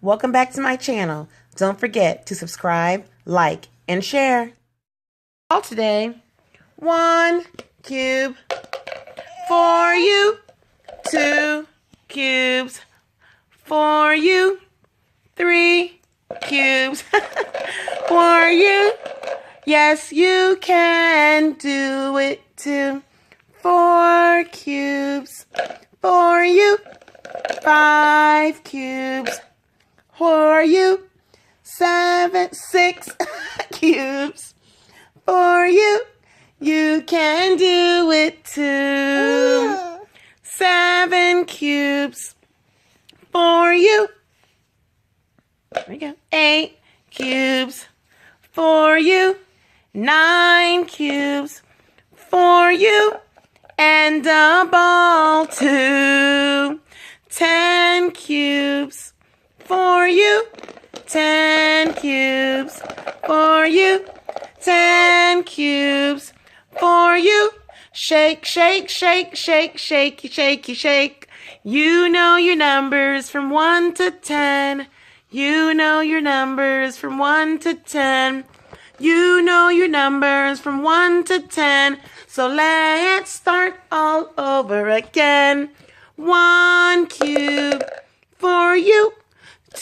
Welcome back to my channel. Don't forget to subscribe, like, and share. All today, 1 cube for you, 2 cubes for you, 3 cubes for you. Yes, you can do it too. 4 cubes for you, 5 cubes for you, 6 cubes for you. You can do it too. 7 cubes for you. There we go. 8 cubes for you. 9 cubes for you. And a ball too. 10 cubes for you. 10 cubes for you. 10 cubes for you. Shake, shake, shake, shake, shakey, shakey, shake. You know your numbers from 1 to 10. You know your numbers from 1 to 10. You know your numbers from 1 to 10. So let's start all over again. 1 cube for you.